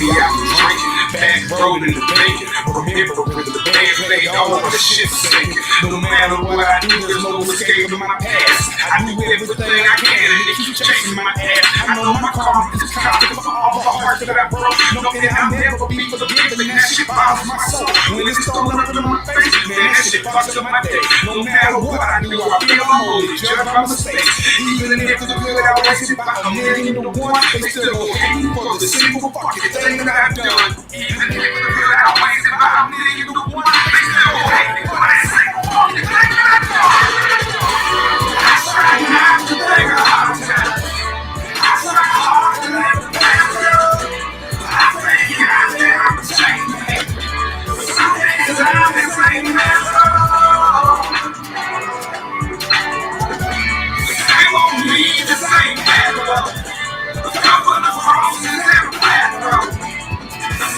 me out the drink. Back road in the bacon. Remember when the band played all the shit sinking. No matter what I do, there's no escaping my past. I do everything I can and it keeps chasing my ass. I know my karma is constant for all the hearts that I broke. Knowing I'll never be forgiven, that shit bothers my soul. When it's thrown up in my face, man, that shit fucks up my day. No matter what I do, I feel I'm only judged by mistakes. Even if the good outweighs it by a million to one, they still go hate me for the simple fucking thing that I've done. Even if the good outweighs it by a million to one, they still go hate me for that simple fucking thing that I've done. I try not to think of hard time. I try hard to let the past go. I think out there I'm a change man. But some days I'm the same asshole. The same old me, the same bad road. A couple of crosses and a flat road.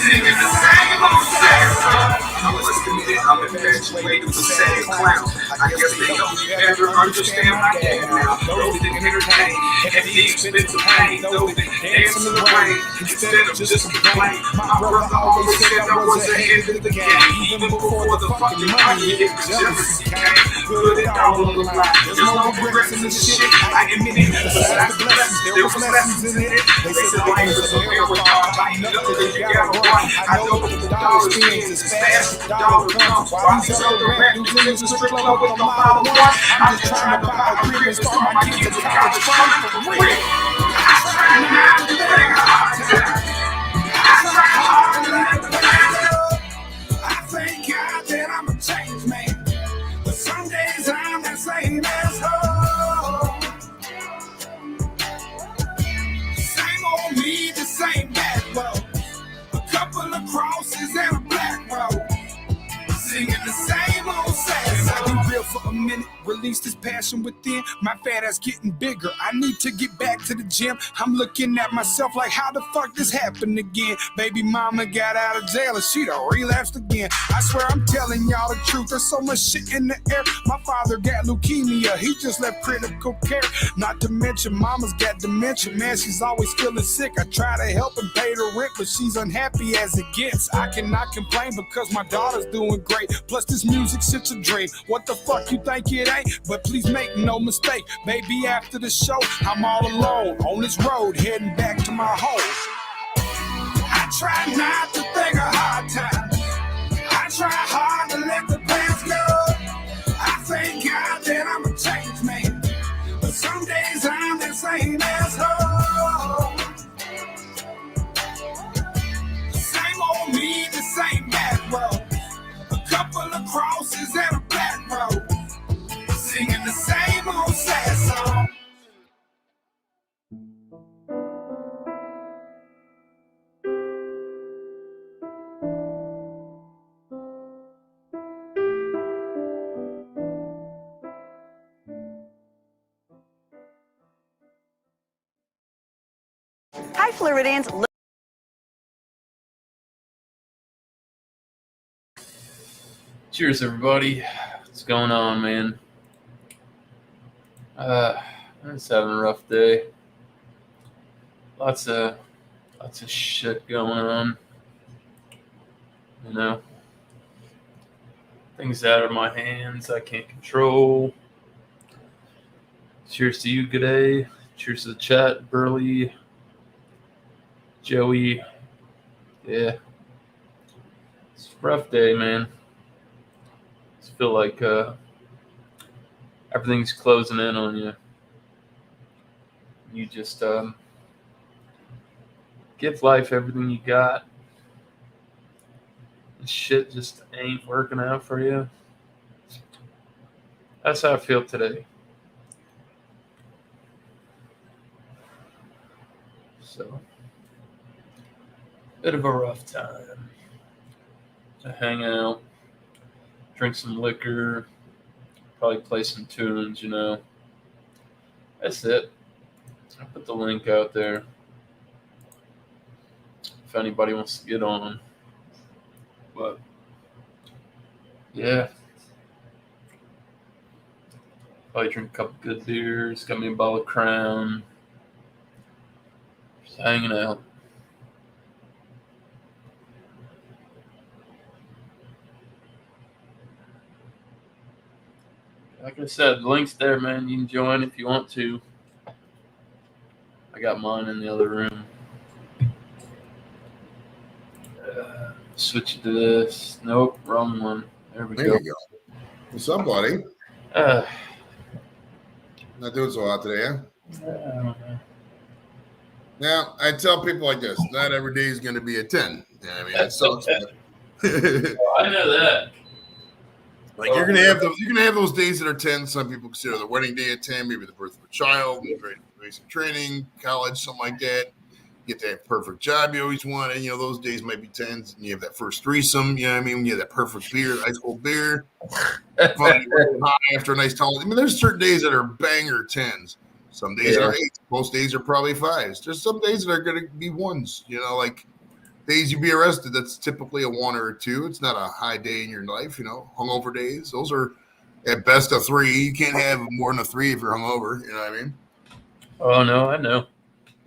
Singing the same old sad song. I was committed, I'm infatuated with sad clowns. I guess they only ever understand my dad now. Those that entertain at the expense of pain. Those that dance in the rain instead of just complain. My brother always said I was ahead of the game. Even before the fucking money hit, jealousy came. Good it all on the line. There's no regrets in this shit. I admit it. Besides the blessings, there was lessons in it. They said life is a miracle. I know that you got it right. I know that the dollar spins as fast as the dollar comes. While these other rap dudes in the strip club with a mile one, I'm just trying to buy a crib and start my kids a college fund for real. I try not to think hard time. I try hard to let the past go. I thank God that I'm a changed man, but some days I'm the same asshole. Same old me, the same bad road. Couple of crosses and a black road. Singing the same old sad song. I'll be real for a minute, release this passion within. My fat ass getting bigger, I need to get back to the gym. I'm looking at myself like how the fuck this happened again. Baby mama got out of jail and she done relapsed again. I swear I'm telling y'all the truth, there's so much shit in the air. My father got leukemia, he just left critical care. Not to mention mama's got dementia, man, she's always feeling sick. I try to help and pay the rent, but she's unhappy as it gets. I cannot complain because my daughter's doing great. Plus this music shit's a dream. What the fuck you think it ain't? But please make no mistake, baby, after the show I'm all alone on this road heading back to my home. I try not to think of hard times. I try hard to let the past go. I thank God that I'm a changed man, but some days I'm the same asshole. The same old me, the same bad road. A couple of crosses and a black road. Singing the same old sad song. Hi, Floridians. Cheers, everybody. What's going on, man? I'm just having a rough day. Lots of shit going on. You know, things out of my hands I can't control. Cheers to you, G'day. Cheers to the chat, Burley, Joey. Yeah, it's a rough day, man. I feel like everything's closing in on you. You just give life everything you got. And shit just ain't working out for you. That's how I feel today. So, bit of a rough time to hang out, drink some liquor, probably play some tunes, you know. That's it. I'll put the link out there if anybody wants to get on. But, yeah. Probably drink a couple good beers, got me a bottle of Crown. Just hanging out. Like I said, the link's there, man. You can join if you want to. I got mine in the other room. Switch to this. Nope, wrong one. There we There go. you go. What's up, buddy? Uh, Not doing so hot today, huh? I don't know. Now, I tell people like this: not every day is going to be a 10. Yeah, I mean, that sucks. But I know that. like you're gonna have those days that are 10. Some people consider the wedding day a 10, maybe the birth of a child, basic training, college, something like that. Get that perfect job you always wanted. You know, those days might be 10s. And you have that first threesome. You know what I mean? When you have that perfect beer, ice cold beer. After a nice tall. I mean, there's certain days that are banger 10s. Some days are 8s. Most days are probably 5s. There's some days that are going to be 1s. You know, like days you be arrested, that's typically a 1 or a 2. It's not a high day in your life, you know. Hungover days, those are at best a 3. You can't have more than a 3 if you're hungover. You know what I mean? Oh, no, I know.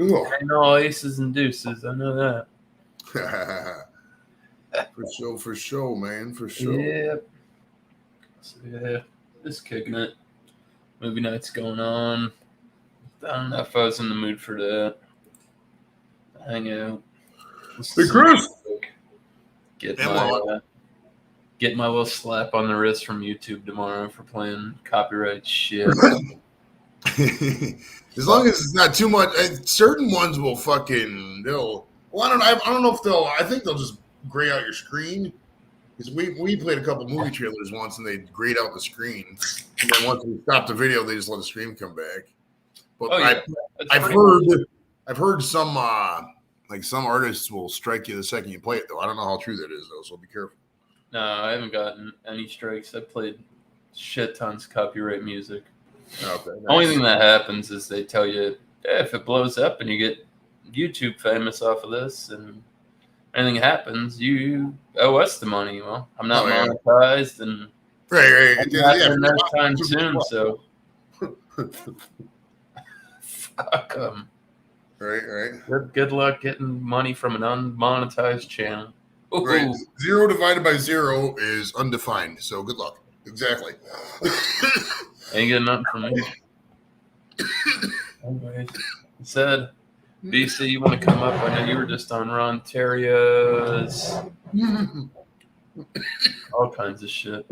Ooh. Ain't all aces and deuces. I know that. For sure, man. For sure. Yep. So, yeah, just kicking it. Movie night's going on. I don't know if I was in the mood for that. Hang out. Hey, Chris. Get Hey, my little slap on the wrist from YouTube tomorrow for playing copyright shit. As long as it's not too much, certain ones will fucking they'll. Well, I don't know if they'll. I think they'll just gray out your screen. Because we played a couple movie trailers once and they grayed out the screen, and then once we stopped the video, they just let the screen come back. But I've heard some like some artists will strike you the second you play it though. I don't know how true that is though, so be careful. No, I haven't gotten any strikes. I played shit tons of copyright music. Okay, nice. Only thing that happens is they tell you if it blows up and you get YouTube famous off of this and anything happens, you owe us the money. Well, I'm not monetized and right. I'm not time soon, so fuck them. Right. Good luck getting money from an unmonetized channel. Ooh. Right. 0 divided by 0 is undefined. So good luck. Exactly. Ain't getting nothing from me. Anyways, said, BC, you want to come up? I know you were just on Ron Terrier's. All kinds of shit.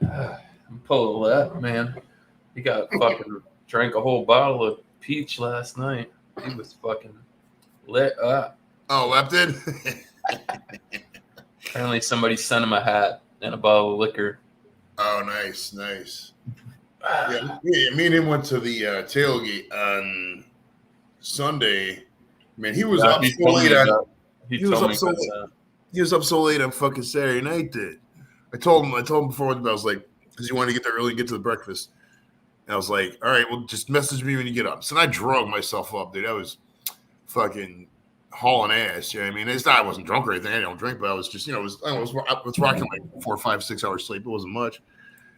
I'm full of that, man. He got fucking drank a whole bottle of peach last night. He was fucking lit up. Oh, Lep did? Apparently somebody sent him a hat and a bottle of liquor. Oh, nice. Yeah, me and him went to the tailgate on Sunday. Man, he was up so late on. He was up so late on fucking Saturday night. Dude, I told him before I was like, because he wanted to get there early and get to the breakfast. And I was like, all right, well, just message me when you get up. So I drug myself up, dude. I was fucking hauling ass. You know what I mean? It's not, I wasn't drunk or anything. I don't drink, but I was just, you know, I was rocking like 4, 5, 6 hours sleep. It wasn't much.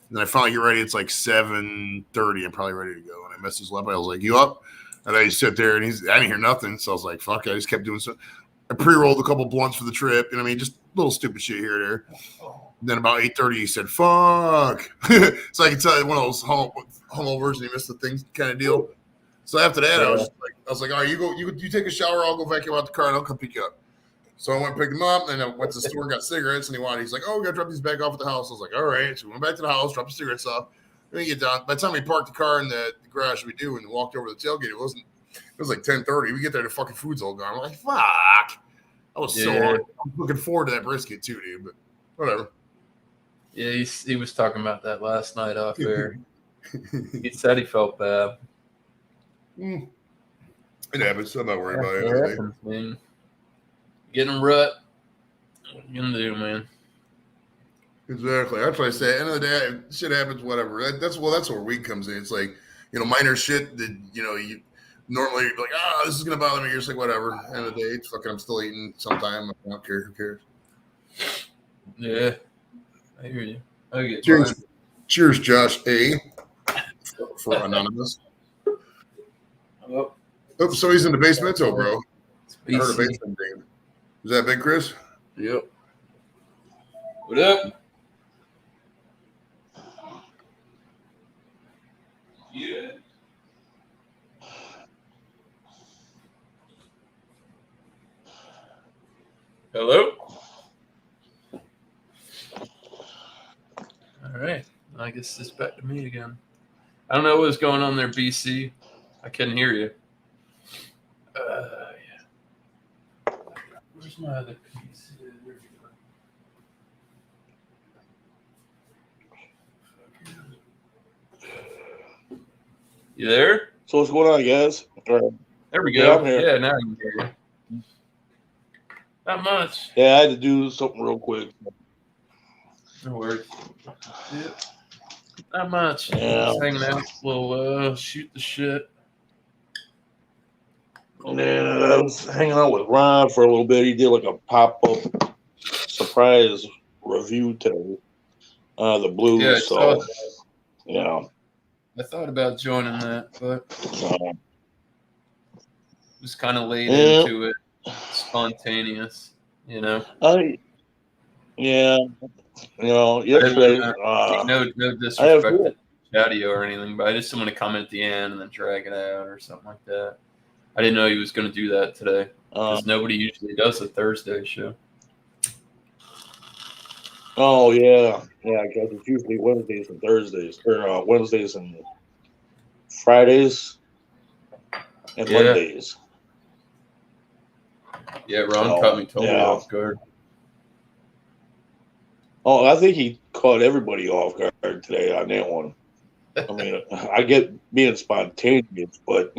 And then I finally get ready. It's like 7:30. I'm probably ready to go. And I messaged Lep. I was like, you up? And I just sit there and I didn't hear nothing. So I was like, fuck it. I just kept doing so. I pre-rolled a couple blunts for the trip. You know what I mean? Just little stupid shit here and there. And then about 8:30, he said, fuck. So I could tell you one of those hungovers and you missed the thing kind of deal. So after that, I was like, all right, you take a shower. I'll go vacuum out the car and I'll come pick you up. So I went and picked him up, and I went to the store and got cigarettes, and he's like, oh, we got to drop these back off at the house. I was like, all right. So we went back to the house, dropped the cigarettes off. Then we get down. By the time we parked the car in the garage, and walked over to the tailgate, it was like 10:30. We get there, the fucking food's all gone. I'm like, fuck. I was so hard. I'm looking forward to that brisket too, dude, but whatever. Yeah, he was talking about that last night off air. He said he felt bad. It happens. I'm not worried about it. It happens, man. Getting a rut. What are you gonna do, man? Exactly. That's what I say. At the end of the day, shit happens, whatever. That's where weed comes in. It's like, you know, minor shit that, you know, you normally be like, this is gonna bother me. You're just like, whatever. At the end of the day, it's fucking, I'm still eating sometime. I don't care. Who cares? Yeah. I hear you. Okay. Cheers, Josh A. for Anonymous. Oh, so he's in the Basemento, bro. I heard a BC. basement game. Is that big, Chris? Yep. What up? Hello? All right. I guess it's back to me again. I don't know what's going on there, BC. I couldn't hear you. Yeah. Where's my other piece? There we go. You there? So what's going on, guys? There we go. Yeah, I'm here. Yeah, now I can hear you. Not much. Yeah, I had to do something real quick. No worries. Yeah. Not much. Yeah. Just hanging out. We'll shoot the shit. And I was hanging out with Ron for a little bit. He did like a pop-up surprise review today. The Blues. Yeah, I saw so, yeah. I thought about joining that, but was kind of laid Yeah. into it. Spontaneous, you know. Yeah. You know, yesterday. No disrespect to Chadio or anything, but I just didn't want to comment at the end and then drag it out or something like that. I didn't know he was going to do that today because nobody usually does a Thursday show. Oh yeah, I guess it's usually Wednesdays and Thursdays, or Wednesdays and Fridays and Mondays. Yeah, Ron caught me totally off guard. Oh, I think he caught everybody off guard today on that one. I mean, I get being spontaneous, but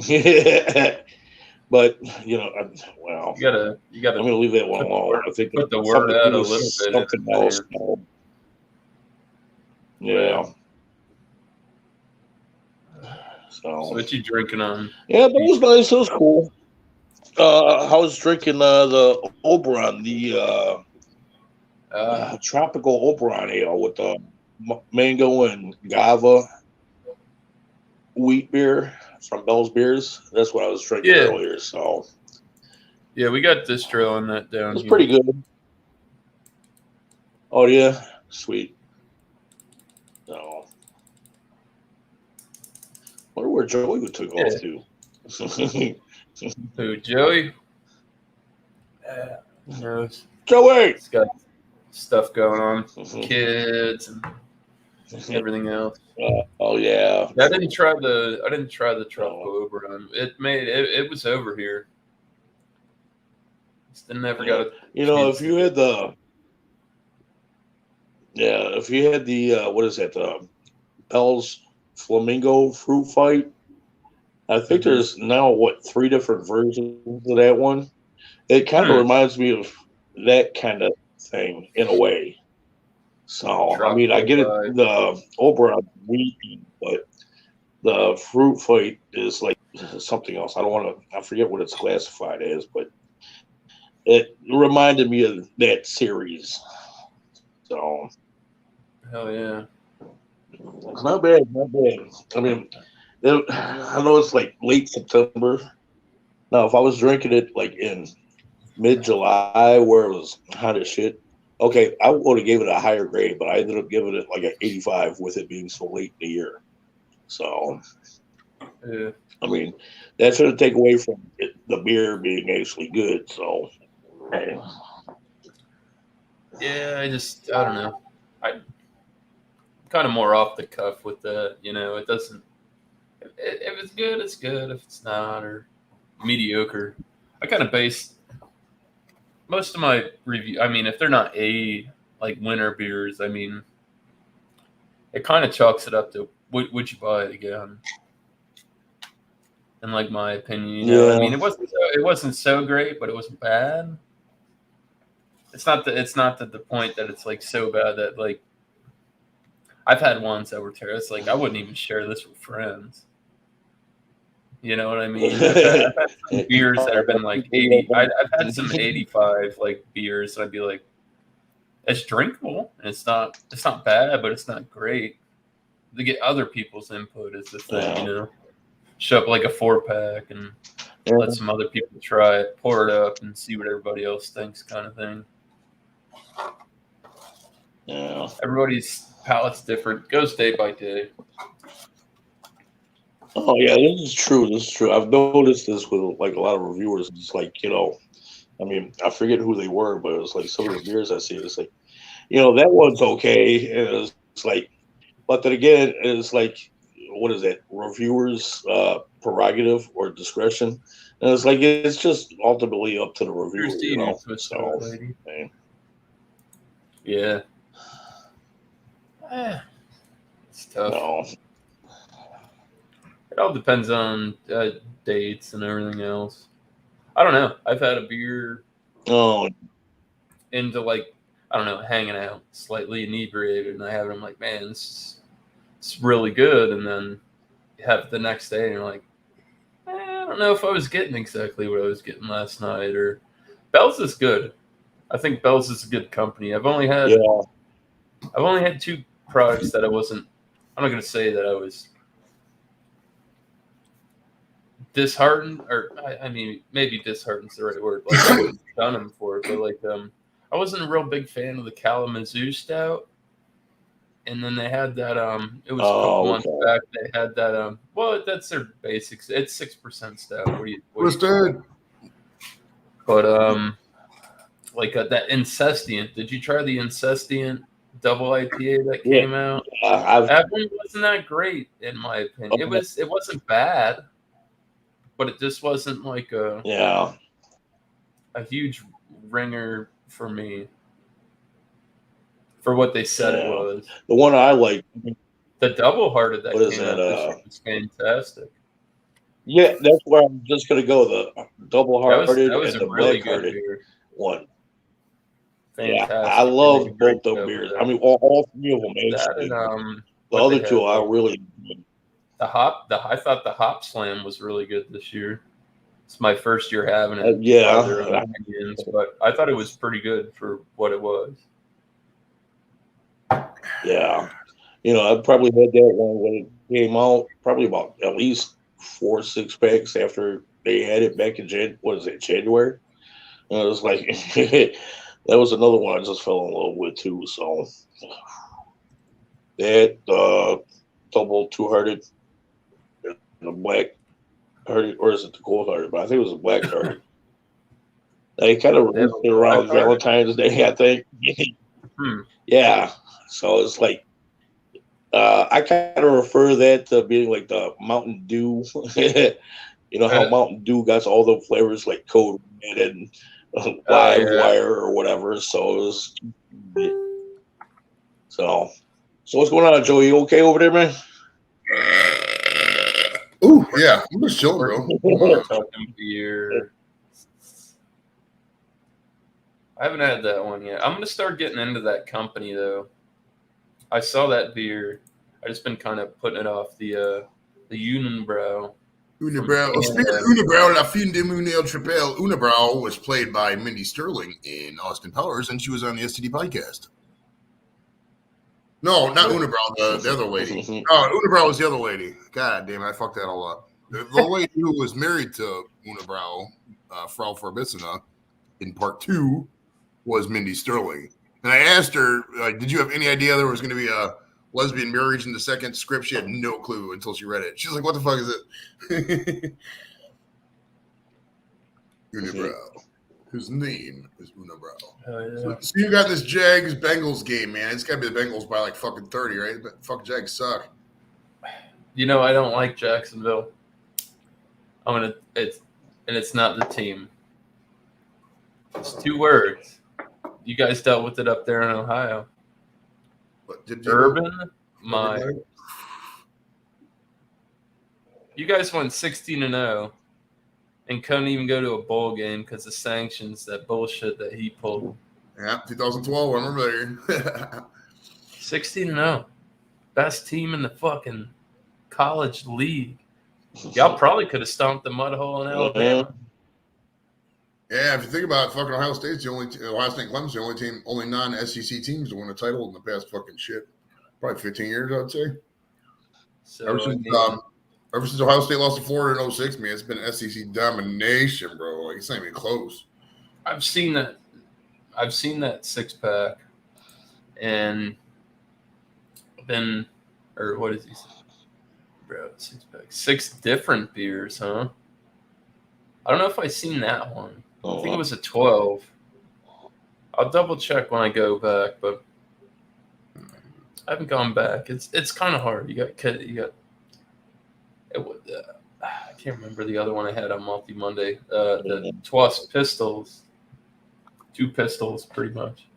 but you know, well, you gotta. I'm gonna leave that one alone. I think put the word out a little bit. Something else. Yeah. So what you drinking on? Yeah, but it was nice. It was cool. I was drinking the Oberon, the tropical Oberon ale with the mango and guava wheat beer from Bell's Beers. That's what I was drinking earlier. So yeah, we got distro on that down. It was pretty good. Oh yeah, sweet. So I wonder where Joey took off to. Who, Joey? Who knows? Joey! He's got stuff going on, kids and everything else. Oh yeah. I didn't try the tropical Oberon. It was over here. Just never got it. You know, if you had the what is that? Bell's Flamingo Fruit Fight. I think there's now 3 different versions of that one. It kind of reminds me of that kind of thing in a way. So I mean, I get it, the Oberon wheat, but the Fruit Fight is like something else. I forget what it's classified as, but it reminded me of that series. So hell yeah, it's not bad. I mean, I know it's like late September. Now, if I was drinking it like in mid-July where it was hot as shit, okay, I would have gave it a higher grade, but I ended up giving it like an 85 with it being so late in the year. So, yeah. I mean, that shouldn't take away from the beer being actually good. So, hey. Yeah, I don't know. I'm kind of more off the cuff with that. You know, it doesn't. If it's good, it's good. If it's not, or mediocre, I kind of base most of my review. I mean, if they're not like winter beers, I mean, it kind of chalks it up to would you buy it again? In like my opinion, you know, I mean, it wasn't so great, but it wasn't bad. It's not the point that it's like so bad that like I've had ones that were terrible. It's like I wouldn't even share this with friends. You know what I mean? I've had some beers that have been like 80. I've had some 85 like beers, and I'd be like, it's drinkable, and it's not bad, but it's not great. To get other people's input is the thing, you know. Show up like a 4-pack and let some other people try it, pour it up, and see what everybody else thinks, kind of thing. Yeah. Everybody's palate's different. Goes day by day. Oh yeah, this is true. I've noticed this with like a lot of reviewers. It's like, you know, I mean, I forget who they were, but it was like some of the beers I see. It's like, that one's okay, and it's like, but then again, it's like, what is that? Reviewers' prerogative or discretion, and it's like it's just ultimately up to the reviewer, Here's you know. Twister So, lady. man. Yeah. It's tough. No. It all depends on dates and everything else. I don't know. I've had a beer Oh, into like, I don't know, hanging out, slightly inebriated, and I have it. I'm like, man, it's really good. And then you have it the next day, and you're like, I don't know if I was getting exactly what I was getting last night. Or Bell's is good. I think Bell's is a good company. I've only had two products that I wasn't. I'm not gonna say that I was disheartened, or I mean, maybe disheartened's the right word. Like I wouldn't have done them for it, but like I wasn't a real big fan of the Kalamazoo Stout. And then they had that it was a couple months back. They had that well, that's their basics. It's 6% stout. What's that? But like that Incestant. Did you try the Incestant double IPA that came out? That one wasn't that great in my opinion. It wasn't bad, but it just wasn't like a huge ringer for me. For what they said it was. The one I like. The Double Hearted that came out this year was fantastic. Yeah, that's where I'm just going to go. The Double Hearted that was and a the really Black good Hearted beer. One. Fantastic. Yeah, I love both the beers. I mean, all three of them. Actually. The other two, I really. I thought the Hop Slam was really good this year. It's my first year having it. But I thought it was pretty good for what it was. Yeah, I probably had that one when it came out. Probably about at least 4 6-packs after they had it back in January. And it was like that was another one I just fell in love with too. So that double 2-hearted, and the Black Hearted, or is it the Gold Hearted? But I think it was the Black Hearted. They kind of released it around Valentine's Day, I think. Yeah. So it's like I kind of refer that to being like the Mountain Dew. How Mountain Dew got all the flavors like Code Red and Live Wire or whatever. So it was. So what's going on, Joey? You okay over there, man? Ooh, yeah, I'm just chilling, bro. Beer. I haven't had that one yet. I'm gonna start getting into that company though. I saw that beer. I just been kind of putting it off. The Unibrow. Unibrow. Speaking of Unibrow, La Fin de Munel Tripel, Unibrow was played by Mindy Sterling in Austin Powers, and she was on the STD podcast. No, not Unibrow, the other lady. Oh, Unibrow was the other lady. God damn it, I fucked that all up. The lady who was married to Unibrow, Frau Verbissina, in part 2, was Mindy Sterling. And I asked her, did you have any idea there was going to be a lesbian marriage in the second script? She had no clue until she read it. She's like, what the fuck is it? Unibrow. His name is Unibrow. Oh, yeah. So you got this Jags-Bengals game, man. It's got to be the Bengals by like fucking 30, right? But fuck, Jags suck. I don't like Jacksonville. It's not the team. It's 2 words. You guys dealt with it up there in Ohio. But Urban Meyer. You guys went 16-0 and couldn't even go to a bowl game because of sanctions, that bullshit that he pulled. Yeah, 2012, I remember that. 16-0. Best team in the fucking college league. Y'all probably could have stomped the mud hole in Alabama. Yeah, if you think about it, fucking Ohio State's the only Ohio State and Clemson's the only team, only non-SEC teams to win a title in the past fucking shit. Probably 15 years, I'd say. So ever since Ohio State lost to Florida in 06, man, it's been SEC domination, bro. Like, it's not even close. I've seen that 6-pack, and then, or what is he saying? Bro, 6-pack. 6 different beers, huh? I don't know if I've seen that one. I think it was a 12. I'll double check when I go back, but I haven't gone back. It's kind of hard. I can't remember the other one I had on Multi Monday. The Twas Pistols, 2 pistols, pretty much.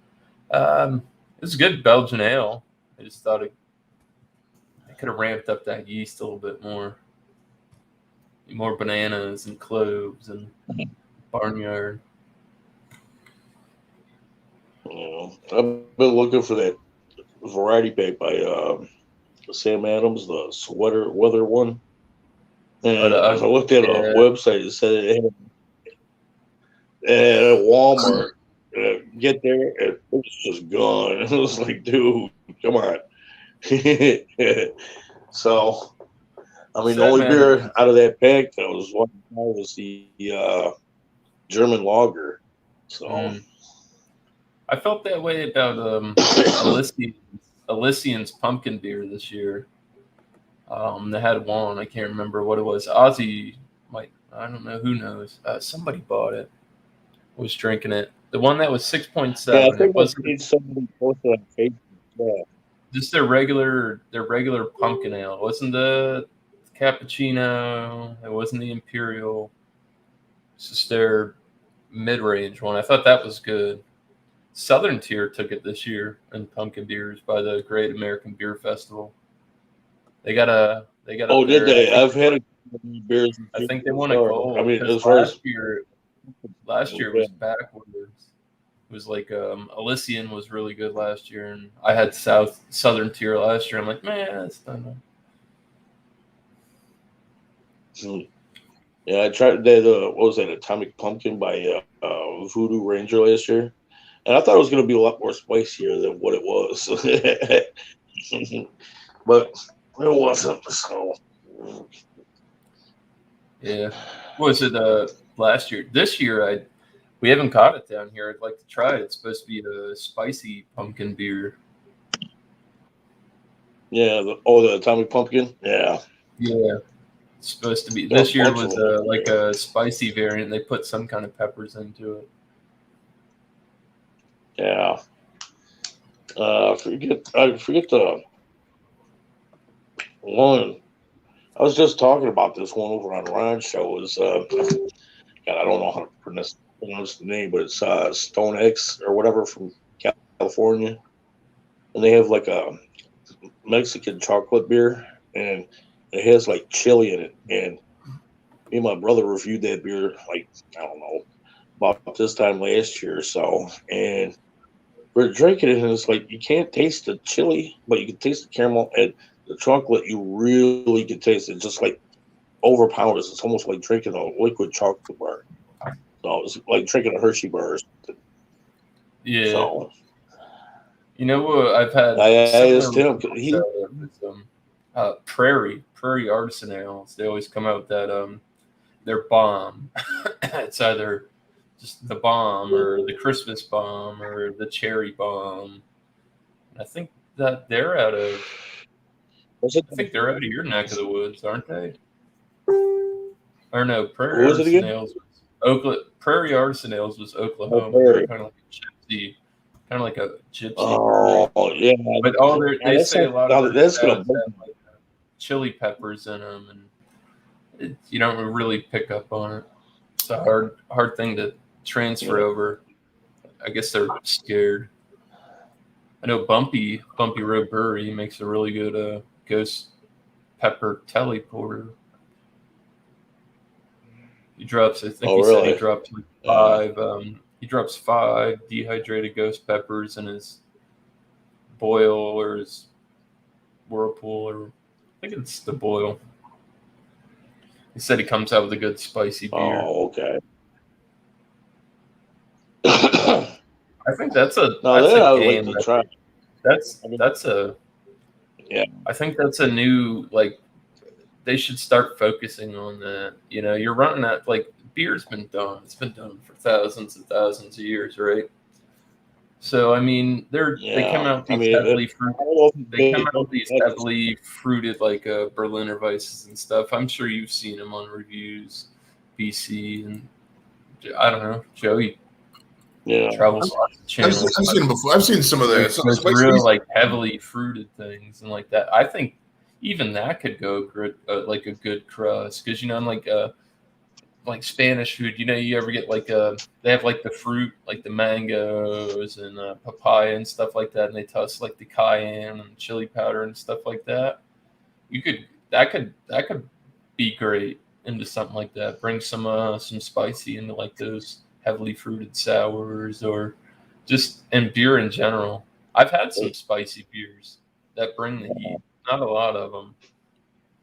It's a good Belgian ale. I just thought I could have ramped up that yeast a little bit more. More bananas and cloves and barnyard. I've been looking for that variety pack by Sam Adams, the sweater weather one. And I looked at a website. It said it had at Walmart. Get there, and it was just gone. It was like, dude, come on. So, I mean, the only beer out of that pack that was the German lager. So, I felt that way about Elysian's pumpkin beer this year. They had one. I can't remember what it was. Ozzy might. I don't know. Who knows? Somebody bought it. Was drinking it. The one that was 6.7. Yeah, I think somebody posted on Facebook. Yeah. Just their regular pumpkin ale. It wasn't the cappuccino. It wasn't the imperial. It's just their mid-range one. I thought that was good. Southern Tier took it this year in pumpkin beers by the Great American Beer Festival. They got a. Oh, did they? I've had a couple of beers. I think they won a gold. I mean, as far as last year was backwards. It was like Elysian was really good last year, and I had Southern Tier last year. I'm like, man, that's done. Yeah, I tried that. What was that? Atomic Pumpkin by Voodoo Ranger last year, and I thought it was going to be a lot more spicier than what it was, but it wasn't. So, yeah, what was it last year? This year, we haven't caught it down here. I'd like to try it. It's supposed to be a spicy pumpkin beer. Yeah. The Atomic Pumpkin. Yeah. Yeah. It's supposed to be. This year was like a spicy variant. They put some kind of peppers into it. Yeah. I forget the one. I was just talking about this one over on Ron's show. Is God, I don't know how to pronounce the name, but it's Stone X or whatever from California, and they have like a Mexican chocolate beer, and it has like chili in it. And me and my brother reviewed that beer like, I don't know, about this time last year or so, and we're drinking it, and it's like you can't taste the chili, but you can taste the caramel, and the chocolate you really can taste it. Just like overpowers. It's almost like drinking a liquid chocolate bar. So it's like drinking a Hershey bar or something. Yeah. So, you know what I've had? I asked him. Prairie Artisan Ales. They always come out with that their bomb. It's either just the bomb or the Christmas bomb or the cherry bomb. I think that they're out of. I think they're out of your neck of the woods, aren't they? Or no, Prairie Artisan Ales. Prairie Artisan Ales was Oklahoma. They're kind of like a gypsy. Oh, yeah. But they say a lot of that's gonna have like chili peppers in them, and you don't really pick up on it. It's a hard thing to transfer over. I guess they're scared. I know Bumpy Road Brewery makes a really good ghost pepper telly porter. He drops. I think said he dropped like 5. He drops 5 dehydrated ghost peppers in his boil or his whirlpool, or I think it's the boil. He said he comes out with a good spicy beer. Oh, okay. I think that's a game. Like to try. That's a yeah. I think that's a new, like, they should start focusing on that. You know, you're running that, like, beer's been done. It's been done for thousands and thousands of years, right? So I mean, they come out with these heavily fruited like Berliner Weisses and stuff. I'm sure you've seen them on reviews, BC, and I don't know. Joey travels lots of channels. I've seen them before. I've seen some of that. There's real like heavily fruited things and like that. I think even that could go like a good crust because like Spanish food. You ever get like they have like the fruit like the mangoes and papaya and stuff like that, and they toss like the cayenne and chili powder and stuff like that. That could be great into something like that. Bring some spicy into like those heavily fruited sours or just in beer in general. I've had some spicy beers that bring the heat. Not a lot of them,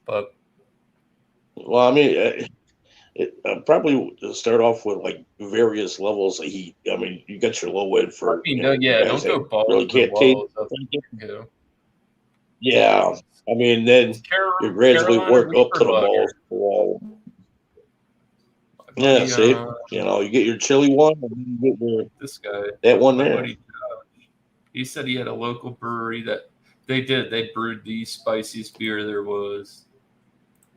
but well, I mean, probably start off with like various levels of heat. I mean, you got your low end for don't go balls really can't take. Yeah, I mean, then you gradually work up to the balls. Yeah, see, you get your chili one, and then you get this guy, that one there. He said he had a local brewery that they brewed the spiciest beer there was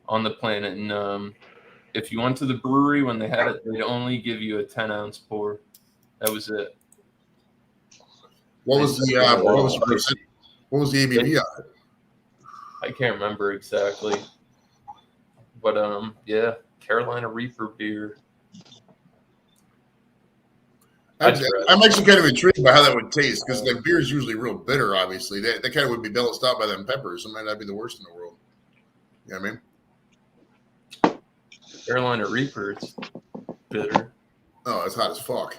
on the planet, and if you went to the brewery when they had it, they'd only give you a 10-ounce pour. That was it. What was the ABV on it? I can't remember exactly, but Carolina Reaper beer. I'm actually kind of intrigued by how that would taste because like beer is usually real bitter. Obviously, that kind of would be balanced out by them peppers. It might not be the worst in the world. You know what I mean? Carolina Reaper, it's bitter. Oh, it's hot as fuck.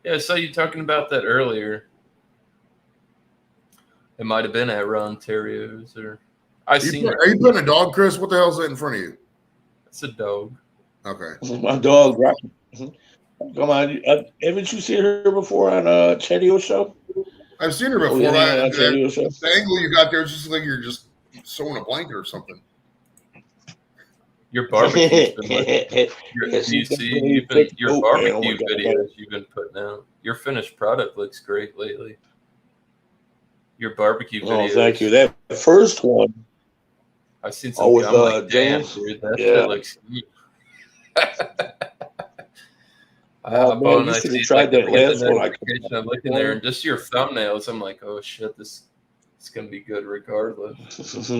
Yeah, I saw you talking about that earlier. It might have been at Rontario's or Are you putting a dog, Chris? What the hell is that in front of you? It's a dog. Okay. My dog, Rocky. Come on, haven't you seen her before on Chatio show? I've seen her before. The angle you got there is just like you're just sewing a blanket or something. Your barbecue videos you've been putting out. Your finished product looks great lately. Your barbecue videos. Oh, thank you. That first one. I've seen some with James. That shit looks neat. You should have tried that last one. I'm looking there and just your thumbnails. I'm like, oh shit, this is gonna be good regardless.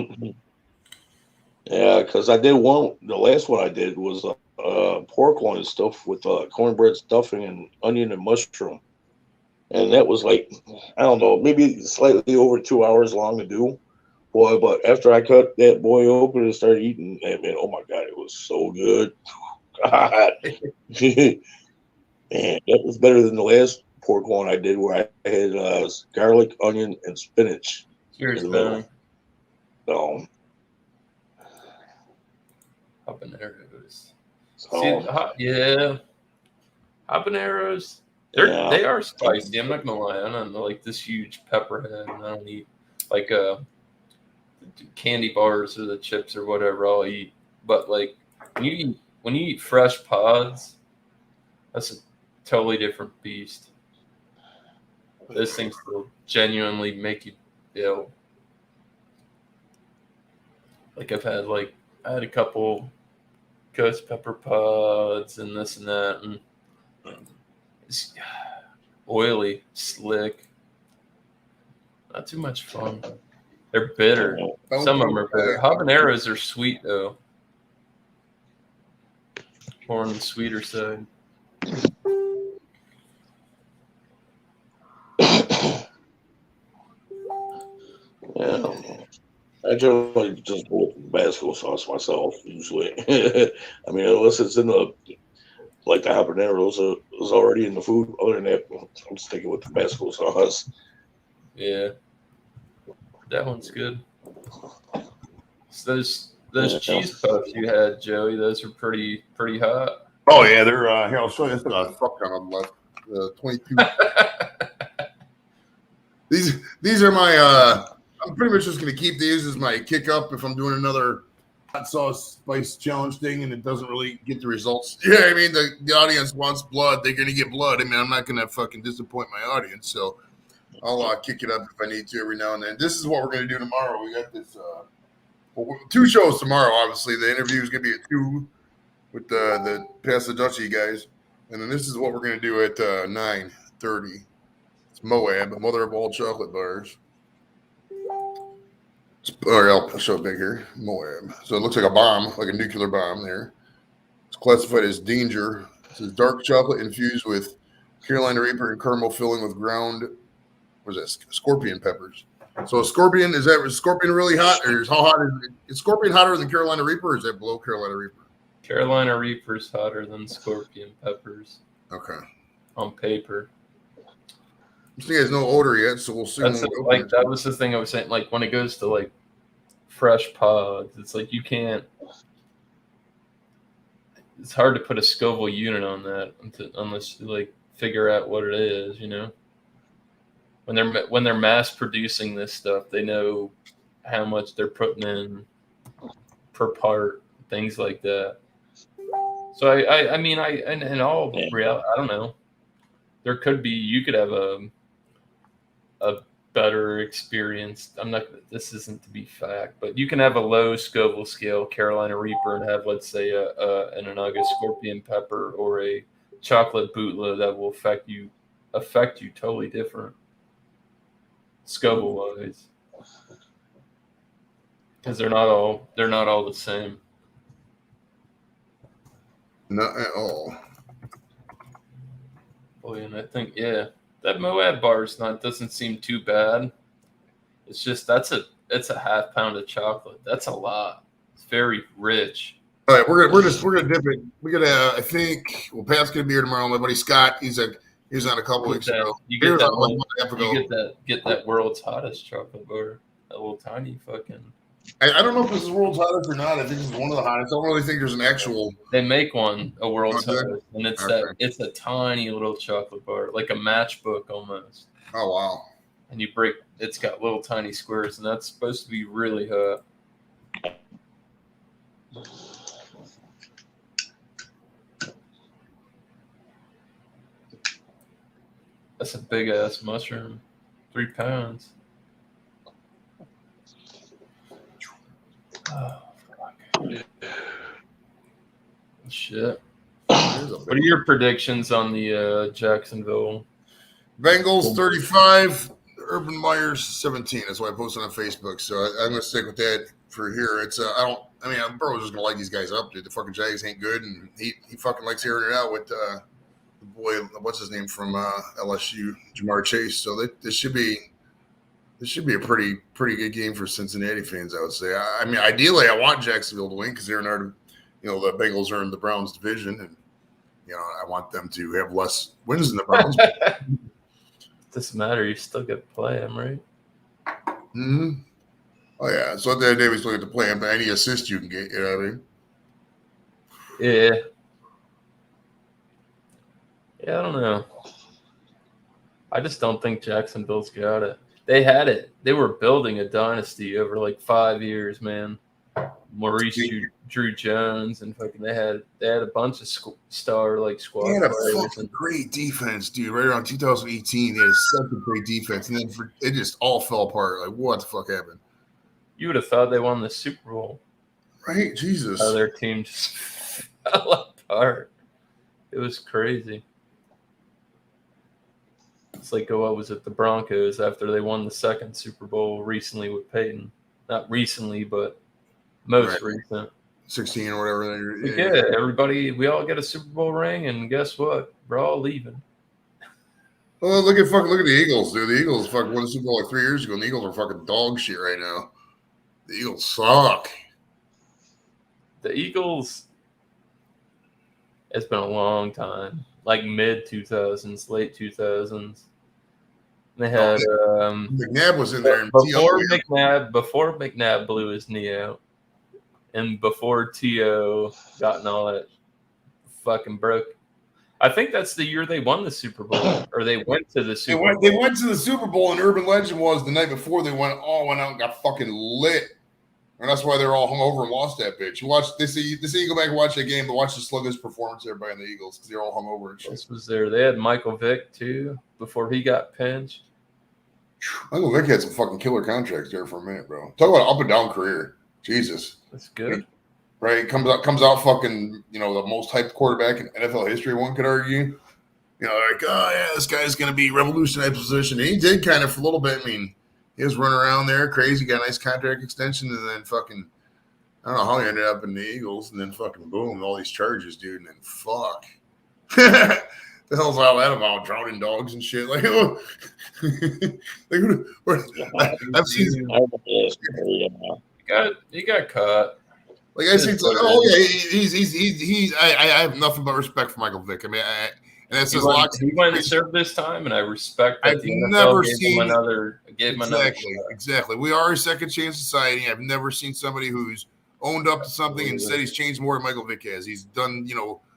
Yeah, because I did one. The last one I did was pork one and stuff with cornbread stuffing and onion and mushroom, and that was like, I don't know, maybe slightly over 2 hours long to do. Boy, but after I cut that boy open and started eating, man, oh my god, it was so good. God. Man, that was better than the last pork one I did where I had garlic, onion, and spinach. Cheers, man. So, habaneros. Habaneros. They are spicy. I'm not gonna lie. I don't know, like this huge pepper head, and I don't eat like candy bars or the chips or whatever I'll eat. But like when you eat fresh pods, that's a totally different beast. Those things will genuinely make you ill. Like I had a couple ghost pepper pods and this and that, and it's oily, slick. Not too much fun. They're bitter. Some of them are bitter. Habaneros are sweet though. More on the sweeter side. Yeah, I generally just go with Tabasco sauce myself usually. I mean, unless it's in the habaneros is already in the food. Other than that, I'm sticking with Tabasco sauce. Yeah, that one's good. So those cheese puffs you had, Joey, those are pretty hot. Oh yeah, they're here. I'll show you. It's got a fuck ton on the left. 22. These are my. I'm pretty much just gonna keep these as my kick up if I'm doing another hot sauce spice challenge thing and it doesn't really get the results. Yeah, I mean the audience wants blood. They're gonna get blood. I mean I'm not gonna fucking disappoint my audience. So I'll kick it up if I need to every now and then. This is what we're gonna do tomorrow. We got this Well, 2 shows tomorrow. Obviously, the interview is going to be at 2 with the Pass the Dutchie guys, and then this is what we're going to do at 9:30. It's Moab, mother of all chocolate bars. Or I'll show it back here. Moab. So it looks like a bomb, like a nuclear bomb there. It's classified as danger. It says dark chocolate infused with Carolina Reaper and caramel filling with ground. What is that? Scorpion peppers. So Scorpion, is Scorpion really hot? Or how hot is Scorpion hotter than Carolina Reaper, or is that below Carolina Reaper? Carolina Reaper's hotter than Scorpion peppers. Okay. On paper. This thing has no odor yet, so we'll see. That was the thing I was saying. Like when it goes to like fresh pods, it's like you can't. It's hard to put a Scoville unit on that unless you like figure out what it is. You know, when they're mass producing this stuff, they know how much they're putting in per part, things like that. So I mean in all reality, I don't know. There could be, you could have a better experience. This isn't to be fact, but you can have a low Scoville scale Carolina Reaper and have, let's say, an Onega Scorpion pepper or a chocolate bootload that will affect you totally different Scoville wise, because they're not all the same. Not at all. Oh, and I think that Moab bar doesn't seem too bad. It's just it's a half pound of chocolate. That's a lot. It's very rich. All right, we're gonna dip it. We gotta. I think. Well, Pat's gonna be here tomorrow. My buddy Scott. He was on a couple weeks ago. You get that world's hottest chocolate bar. That little tiny fucking. I don't know if this is world's hottest or not. I think this is one of the hottest. I don't really think there's an actual. They make one a world's hottest, and it's okay. it's a tiny little chocolate bar, like a matchbook almost. Oh wow! And you break. It's got little tiny squares, and that's supposed to be really hot. That's a big ass mushroom, 3 pounds. Oh, fuck. Shit. What are your predictions on the Jacksonville? Bengals 35, Urban Meyers 17. That's why I posted on Facebook. So I'm going to stick with that for here. It's Burrow's just going to light these guys up, dude. The fucking Jags ain't good, and he fucking likes hearing it out with the boy, what's his name from LSU, Jamar Chase. So this should be a pretty good game for Cincinnati fans, I would say. I mean, ideally, I want Jacksonville to win because they're in our, the Bengals are in the Browns division, and I want them to have less wins than the Browns. Doesn't matter. You still get to play them, right? Mm-hmm. Oh yeah. So at the end of the day, we still get to play them, but any assist you can get, you know what I mean? Yeah. Yeah, I don't know. I just don't think Jacksonville's got it. They had it. They were building a dynasty over like 5 years, man. Maurice Drew Jones and fucking they had a bunch of star like squad. They had a fucking great defense, dude. Right around 2018, they had such a great defense, and then it just all fell apart. Like, what the fuck happened? You would have thought they won the Super Bowl, right? Jesus, how their team just fell apart. It was crazy. It's like, what was it, the Broncos after they won the second Super Bowl recently with Peyton? Not recently, but most recent. 16 or whatever. Yeah, everybody, we all get a Super Bowl ring, and guess what? We're all leaving. Well, look at the Eagles, dude. The Eagles fucking won the Super Bowl like 3 years ago, and the Eagles are fucking dog shit right now. The Eagles suck. The Eagles, it's been a long time, like mid-2000s, late 2000s. They had McNabb was in there before McNabb blew his knee out, and before T.O. gotten all that fucking broke. I think that's the year they won the Super Bowl, or they went to the Super Bowl. They went to the Super Bowl, and Urban Legend was the night before they went out and got fucking lit, and that's why they're all hungover and lost that bitch. You watch this, you go back and watch that game, but watch the sluggish performance there by the Eagles because they're all hungover and shit. This was there. They had Michael Vick too before he got pinched. Michael Vick had some fucking killer contracts there for a minute, bro. Talk about an up and down career. Jesus, that's good. Right? Comes out fucking, the most hyped quarterback in NFL history, one could argue. Like, oh yeah, this guy's gonna be revolutionize position. And he did kind of for a little bit. I mean, he was running around there crazy, got a nice contract extension, and then fucking I don't know how he ended up in the Eagles, and then fucking boom, all these charges, dude, and then fuck. The hell's all that about? Drowning dogs and shit. Like, I've seen. He got caught. Like I see, oh yeah, he's. I have nothing but respect for Michael Vick. I mean, and that's his lock. He went and served this time, and I respect that. I've never seen Exactly. We are a second chance society. I've never seen somebody who's owned up to something and said he's changed more than Michael Vick has. He's done,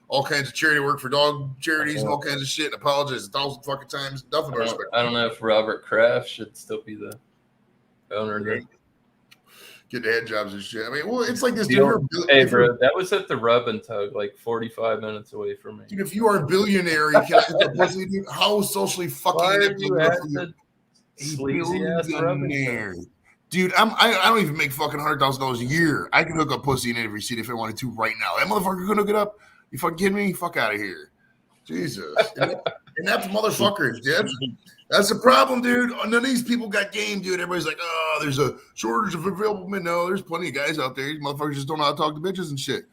all kinds of charity work for dog charities and all kinds of shit, and apologized 1,000 fucking times. Nothing but respect. I don't know if Robert Kraft should still be the owner there. Get the head jobs and shit. I mean, well, it's like this. Hey, bro, that was at the Rub and Tug, like 45 minutes away from me. Dude, if you are a billionaire, you can't. How socially fucking sleazy ass Rub and Tug? Dude, I don't even make fucking $100,000 a year. I can hook up pussy in every seat if I wanted to right now. That motherfucker couldn't hook it up. You fucking kidding me? Fuck out of here. Jesus. And that's motherfuckers, dude. That's the problem, dude. None of these people got game, dude. Everybody's like, oh, there's a shortage of available men. No, there's plenty of guys out there. These motherfuckers just don't know how to talk to bitches and shit.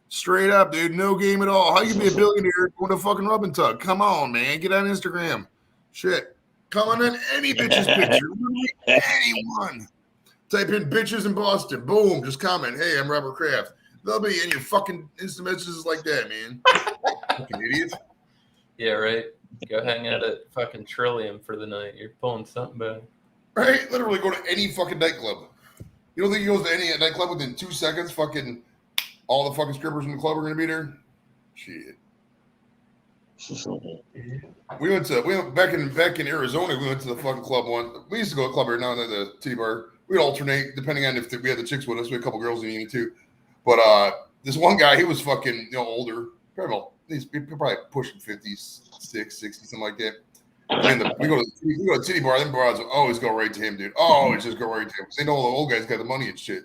Straight up, dude. No game at all. How you be a billionaire going to fucking Rub and Tug? Come on, man. Get on Instagram. Shit. Comment on any bitch's picture. Anyone. Type in bitches in Boston. Boom. Just comment. Hey, I'm Robert Kraft. They'll be in your fucking instant messages like that, man. Fucking idiot. Yeah, right. Go hang out at fucking Trillium for the night. You're pulling something back. Right? Literally go to any fucking nightclub. You don't think he goes to any nightclub within 2 seconds? Fucking all the fucking strippers in the club are going to be there? Shit. We went back in Arizona. We went to the fucking club one. We used to go to the club every now and then, the titty bar. We'd alternate depending on if we had the chicks with us. We had a couple girls in the evening too. But this one guy, he was fucking older. He's probably pushing 56, 60, something like that. And we go to the titty bar. Them bars always go right to him, dude. Always just go right to him. They know all the old guys got the money and shit.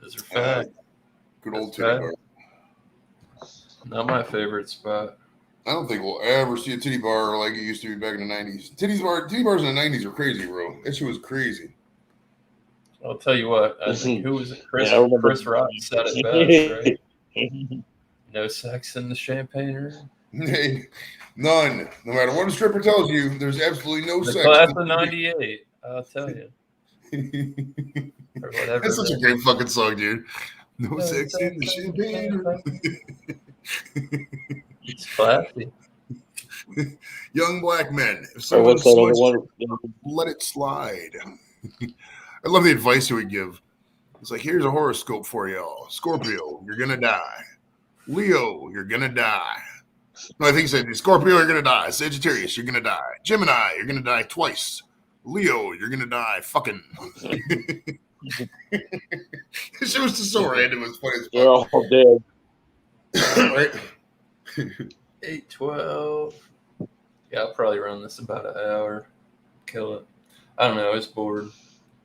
Those are facts. Good old titty bar. Not my favorite spot. I don't think we'll ever see a titty bar like it used to be back in the 90s. Titty bars in the 90s are crazy, bro. That shit was crazy. I'll tell you what. I think who was it? Chris Rock said it best, right? No sex in the champagne room. Hey, none. No matter what a stripper tells you, there's absolutely no sex. Class of '98. I'll tell you. Or whatever. That's such a great fucking song, dude. No sex in the champagne room. It's classy. Young black men. If someone let it slide. I love the advice he would give. It's like, here's a horoscope for y'all. Scorpio, you're gonna die. Leo, you're gonna die. No, I think he said Scorpio, you're gonna die. Sagittarius, you're gonna die. Gemini, you're gonna die twice. Leo, you're gonna die fucking. This shit was just so random. It was funny as fuck. They're all dead. Right? 8:12. Yeah, I'll probably run this about an hour. Kill it. I don't know. I was bored.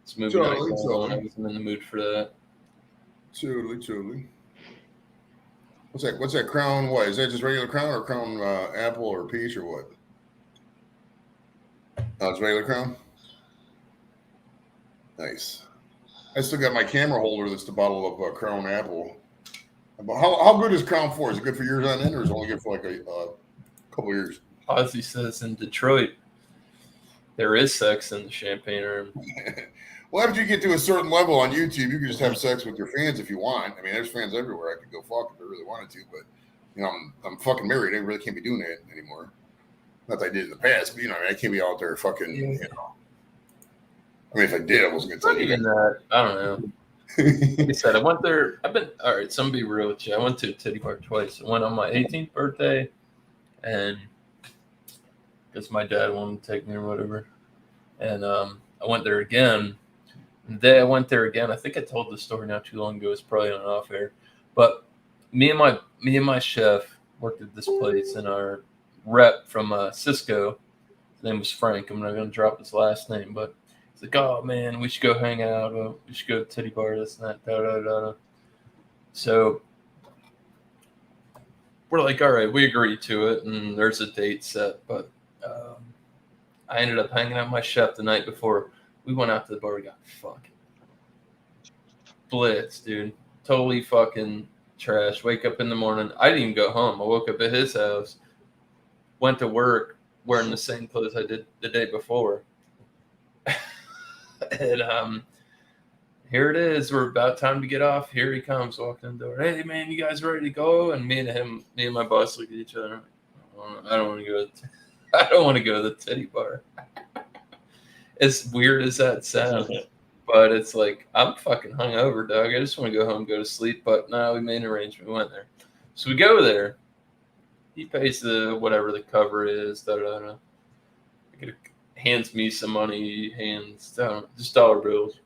It's movie night. I wasn't in the mood for that. Totally. What's that crown? What is that? Just regular crown or crown apple or peach or what? Oh, it's regular crown. Nice. I still got my camera holder. That's the bottle of Crown Apple. How good is Crown for? Is it good for years on end, or is it only good for like a couple years? Ozzy says in Detroit, there is sex in the champagne room. Well, after you get to a certain level on YouTube, you can just have sex with your fans if you want. I mean, there's fans everywhere. I could go fuck if I really wanted to, but I'm fucking married. I really can't be doing that anymore. Not that I did in the past, but I can't be out there fucking. I mean, if I did, I wasn't gonna tell you that. I don't know. Like I said, I went there. All right, so I'm gonna be real with you. I went to a titty bar twice. I went on my 18th birthday, and because my dad wanted to take me or whatever. And I went there again. And the day I went there again, I think I told this story not too long ago. It's probably on off air. But me and my chef worked at this place, and our rep from Cisco, his name was Frank. I'm not going to drop his last name, but It's like, oh man, we should go hang out. We should go to titty bar, this and that. Da, da, da, da. So we're like, all right, we agreed to it, and there's a date set. But I ended up hanging out with my chef the night before. We went out to the bar. We got fucking blitz, dude. Totally fucking trash. Wake up in the morning. I didn't even go home. I woke up at his house. Went to work wearing the same clothes I did the day before. And here it is. We're about time to get off. Here he comes walking in the door. Hey, man, you guys ready to go? And me and my boss look at each other. I don't want to go. I don't want to go to the titty bar. As weird as that sounds, but it's like, I'm fucking hungover, dog. I just want to go home, go to sleep. But no, we made an arrangement. We went there. So we go there. He pays whatever the cover is. Hands me some money. Just dollar bills.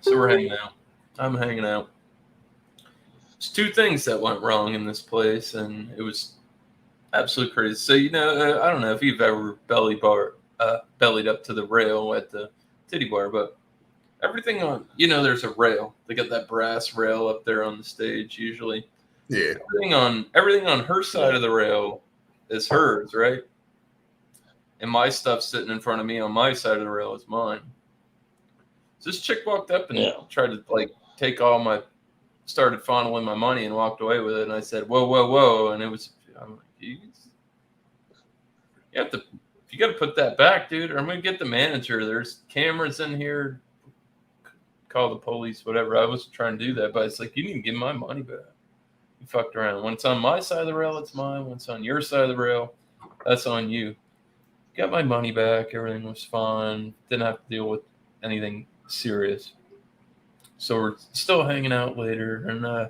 So we're hanging out. I'm hanging out. There's two things that went wrong in this place, and it was absolutely crazy. So, I don't know if you've ever bellied up to the rail at the titty bar, but everything on, there's a rail. They got that brass rail up there on the stage usually. Yeah. Everything on her side of the rail is hers, right? And my stuff sitting in front of me on my side of the rail is mine. So this chick walked up and tried to take started funneling my money and walked away with it. And I said, whoa, whoa, whoa. And I'm like, you got to put that back, dude, or I'm going to get the manager. There's cameras in here. Call the police, whatever. I wasn't trying to do that, but it's like, you need to give my money back. You fucked around. When it's on my side of the rail, it's mine. When it's on your side of the rail, that's on you. Got my money back. Everything was fine. Didn't have to deal with anything serious. So we're still hanging out later, and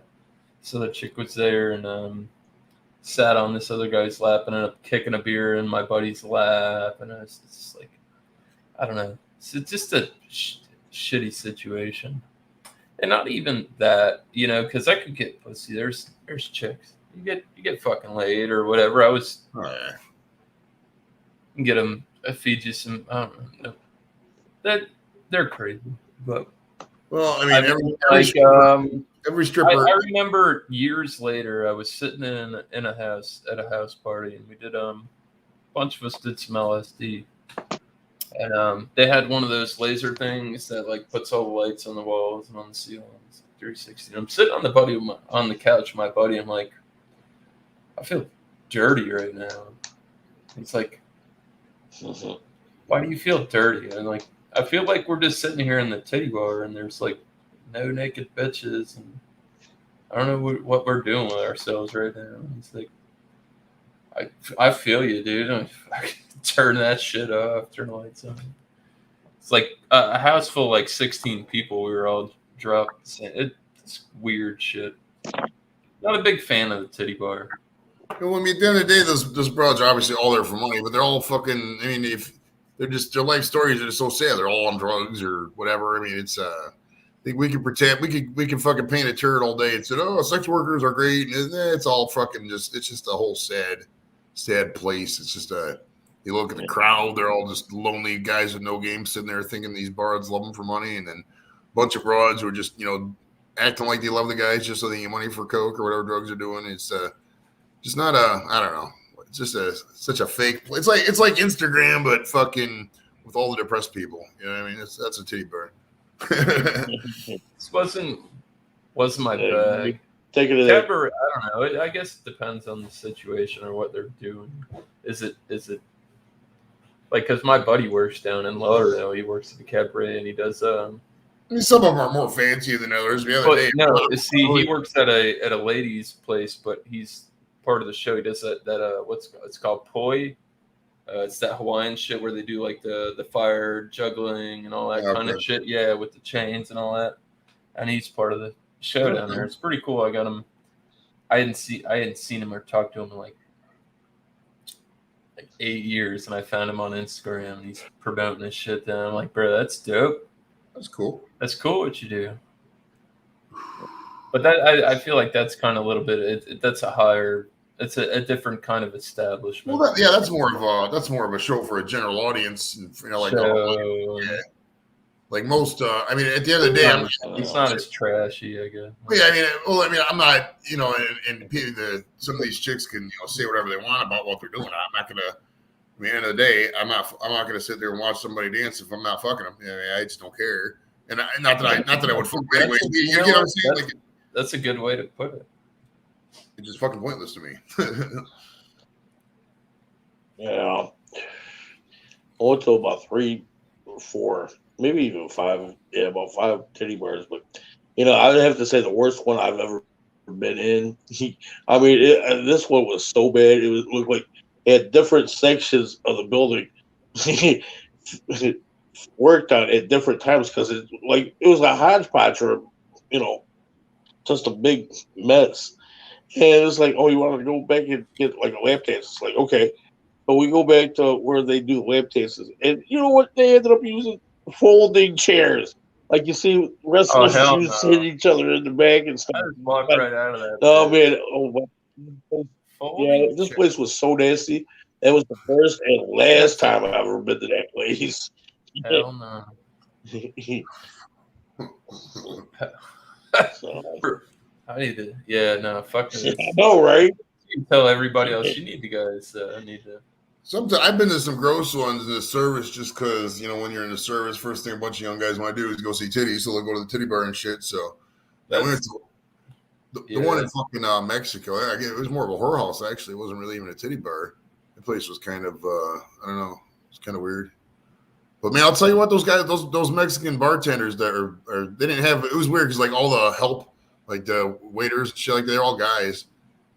so the chick was there and sat on this other guy's lap and ended up kicking a beer in my buddy's lap, and it's just like, I don't know. It's just a shitty situation. And not even that, because I could get pussy. There's chicks. You get fucking laid or whatever. I was get them. I feed you some. I don't know. They're crazy, but well, I mean, every stripper. I remember years later, I was sitting in a house at a house party, and we did a bunch of us did some LSD. And they had one of those laser things that puts all the lights on the walls and on the ceilings, 360. And I'm sitting on the couch with my buddy. I'm like, I feel dirty right now. It's like, why do you feel dirty? And I feel like we're just sitting here in the titty bar, and there's no naked bitches, and I don't know what we're doing with ourselves right now. It's like, I feel you, dude. I turn that shit off, turn the lights on. It's like a house full of 16 people. We were all drunk. It's weird shit. Not a big fan of the titty bar. Well, I mean, at the end of the day, those broads are obviously all there for money, but they're all fucking. I mean, if they're just their life stories are just so sad. They're all on drugs or whatever. I mean, it's I think we can pretend we can fucking paint a turd all day and say, oh, sex workers are great. And it's all fucking it's just a whole sad place. It's just you look at the crowd, they're all just lonely guys with no game sitting there thinking these bards love them for money, and then a bunch of broads who are just acting like they love the guys just so they get money for coke or whatever drugs they're doing. It's just not I don't know. It's just such a fake. It's like Instagram, but fucking with all the depressed people. You know what I mean? That's a titty bar. This wasn't my bag. Take it to that. I don't know. I guess it depends on the situation or what they're doing. Is it because my buddy works down in Lauderdale. He works at the cabaret, and he does. I mean, some of them are more fancy than others. The other day, he works at a ladies' place, but he's part of the show. He does that it's called poi. It's that Hawaiian shit where they do the fire juggling and all that kind of shit. Yeah, with the chains and all that. And he's part of the show down there. It's pretty cool. I got him. I hadn't seen him or talked to him in like 8 years, and I found him on Instagram. And he's promoting this shit. Then I'm like, bro, that's dope. That's cool. That's cool what you do. But that I feel like that's kind of a little bit. That's a higher It's a different kind of establishment. Well, that's more of a show for a general audience, and like most. I mean, at the end of the day, it's not as trashy, I guess. Yeah, I'm not, and some of these chicks can say whatever they want about what they're doing. I'm not gonna. At the end of the day, I'm not gonna sit there and watch somebody dance if I'm not fucking them. I just don't care. And not that I would fuck them anyway. You know what I'm saying? That's a good way to put it. It's just fucking pointless to me. Yeah. I went to about 3 or 4, maybe even 5. Yeah, about 5 titty bars. But, I would have to say the worst one I've ever been in. This one was so bad. It looked like it had different sections of the building worked on at different times because it was a hodgepodge or, just a big mess. And it's like, oh, you want to go back and get like a lap dance? It's like, okay. But we go back to where they do lap dances. And you know what? They ended up using folding chairs. Like you see wrestlers hit each other in the back and stuff. I just walked right out of that. Oh, man. Yeah, this place was so nasty. That was the first and last time I've ever been to that place. Hell no. I need to. Fuck this. I know, right? You tell everybody else you need to guys. I need to. Sometimes I've been to some gross ones in the service just because when you're in the service, first thing a bunch of young guys want to do is go see titties, so they'll go to the titty bar and shit. So I went to the one in fucking Mexico. It was more of a whorehouse actually. It wasn't really even a titty bar. The place was kind of I don't know. It's kind of weird. But man, I'll tell you what, those guys, those Mexican bartenders that they didn't have. It was weird because all the help, like the waiters and shit, they're all guys.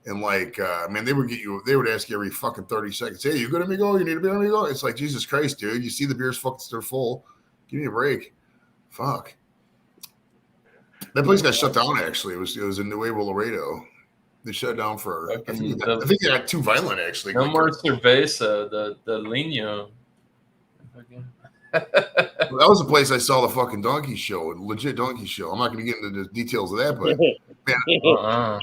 And man, they would ask you every fucking 30 seconds, hey, you good, amigo? You need a beer, amigo? It's like, Jesus Christ, dude. You see the beer's fucking still full. Give me a break. Fuck. That place got shut down, actually. It was in Nuevo Laredo. They shut down for, I think they got too violent, actually. No more cerveza, the Lino. That was the place I saw the fucking donkey show, a legit donkey show. I'm not going to get into the details of that, but man.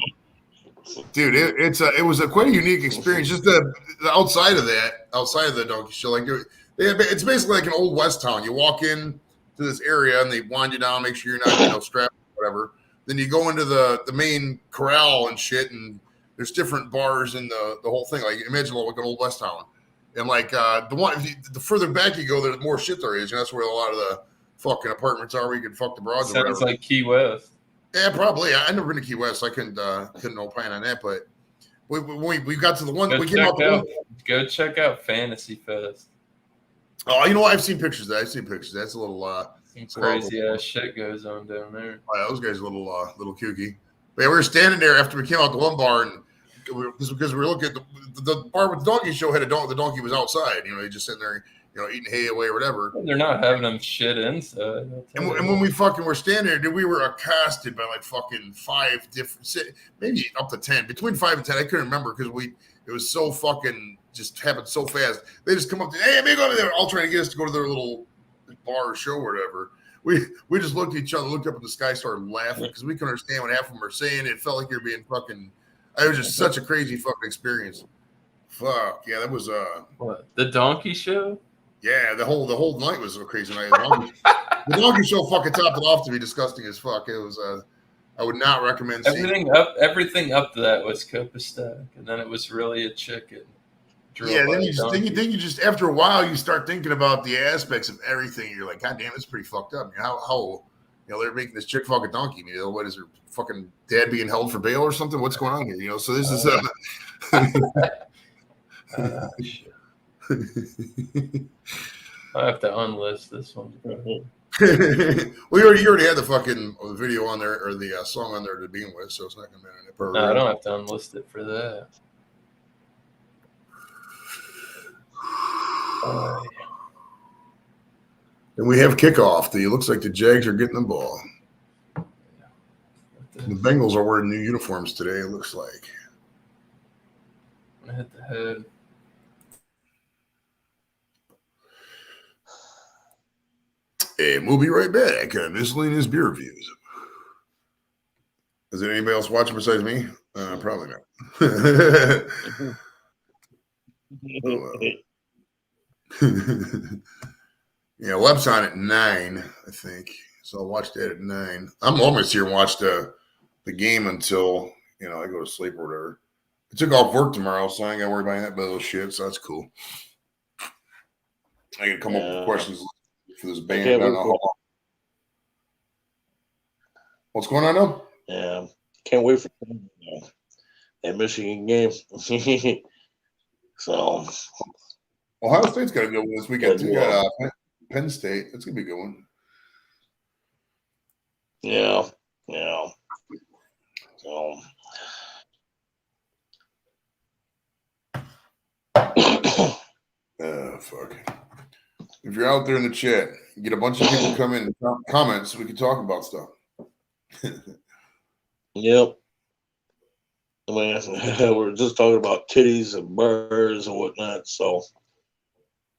Dude, it was quite a unique experience. Just the outside of the donkey show, it's basically like an old West town. You walk in to this area and they wind you down, make sure you're not strapped or whatever. Then you go into the main corral and shit, and there's different bars in the whole thing. Like imagine like an old West town, and the further back you go, the more shit there is, and that's where a lot of the fucking apartments are where you can fuck the broads. Sounds like Key West. Yeah, probably. I never been to Key West. I couldn't opine on that. But we got to the one. Go check out Fantasy Fest. Oh, you know what? I've seen pictures of that. That's a little some crazy ass shit goes on down there. Oh, yeah, those guys are a little kooky. But yeah, we were standing there after we came out the one bar, and because we were looking at the bar with the donkey show had the donkey was outside. He just sitting there. Eating hay away or whatever. They're not having them shit inside. And when we fucking were standing there, dude, we were accosted by fucking 5 different, maybe up to 10, between 5 and 10. I couldn't remember because it was so fucking just happened so fast. They just come up to, hey, amigo, over there, all trying to get us to go to their little bar or show or whatever. We just looked at each other, looked up at the sky, started laughing because we couldn't understand what half of them were saying. It felt like you're being fucking. It was just such a crazy fucking experience. Fuck yeah, that was what, the donkey show. Yeah, the whole night was a crazy night. The donkey show fucking topped it off to be disgusting as fuck. It was I would not recommend everything up to that was Copastack, and then it was really a chicken. Yeah, then you just after a while you start thinking about the aspects of everything. You're like, God damn, it's pretty fucked up. How they're making this chick fuck a donkey. What is her fucking dad being held for bail or something? What's going on here? So this is I have to unlist this one. Well, you already had the fucking video on there or the song on there to begin with, so it's not going to be in it. No, I don't have to unlist it for that. And we have kickoff. It looks like the Jags are getting the ball. The Bengals are wearing new uniforms today, it looks like. I'm going to hit the head. And we'll be right back on Miscellaneous Beer Reviews. Is there anybody else watching besides me? Probably not. Yeah, Web's on at 9, I think. So I'll watch that at 9. I'm almost here and watch the game until I go to sleep or whatever. I took off work tomorrow, so I ain't gotta worry about that little shit. So that's cool. I can come up with questions for this band. I don't know how long. What's going on now? Yeah, can't wait for that Michigan game. So Ohio State's got a good one this weekend too. Got Penn State. That's gonna be a good one. Yeah. So fuck. If you're out there in the chat, get a bunch of people come in and comment so we can talk about stuff. Yep. I mean, we're just talking about titties and birds and whatnot. So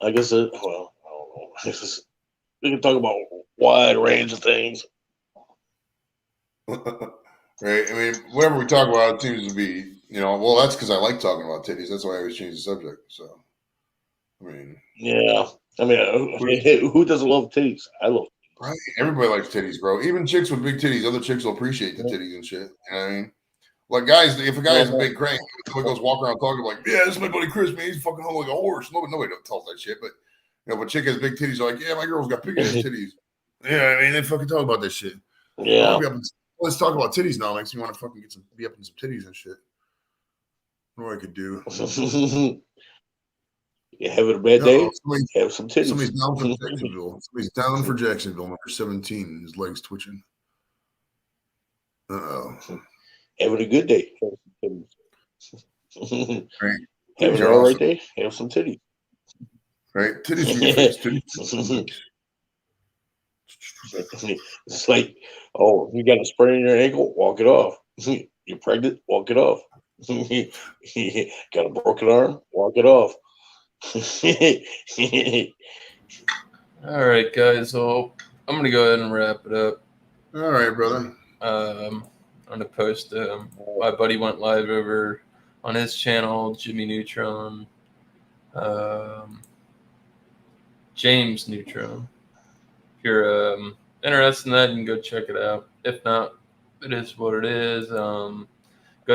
I guess I don't know. We can talk about a wide range of things. Right. I mean, whatever we talk about, it seems to be, well, that's because I like talking about titties. That's why I always change the subject. So, I mean. Yeah. I mean, who doesn't love titties? I love titties. Right. Everybody likes titties, bro. Even chicks with big titties, other chicks will appreciate the titties and shit. You know what I mean? Like, guys, if a guy has a big crank, he goes walking around talking like, yeah, this is my buddy Chris, man. He's fucking home like a horse. Nobody tells that shit. But, if a chick has big titties, they're like, yeah, my girl's got big ass titties. Yeah, I mean, they fucking talk about this shit. Yeah. Let's talk about titties now. Makes me want to fucking be up in some titties and shit. What I could do. You having a bad day? Have some titties. Somebody's down for Jacksonville. Somebody's down for Jacksonville, number 17. His legs twitching. Uh-oh. Having a good day. Right. Having an all right day. Have some titties. Right? Titties for your face. Titties. It's like, oh, you got a sprain in your ankle? Walk it off. You're pregnant? Walk it off. Got a broken arm? Walk it off. All right, guys. So I'm gonna go ahead and wrap it up. All right, brother. I'm gonna post. My buddy went live over on his channel, Jimmy Neutron, James Neutron. If you're interested in that, you can go check it out. If not, it is what it is. Go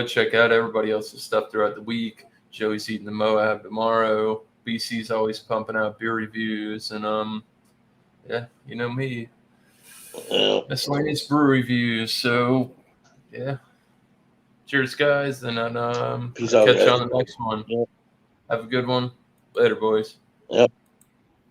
check out everybody else's stuff throughout the week. Joey's eating the Moab tomorrow. BC's always pumping out beer reviews, and yeah, you know me, miscellaneous brew reviews. So yeah, cheers, guys, and then Peace out, catch guys. you on the next one. Have a good one. Later, boys. Yep.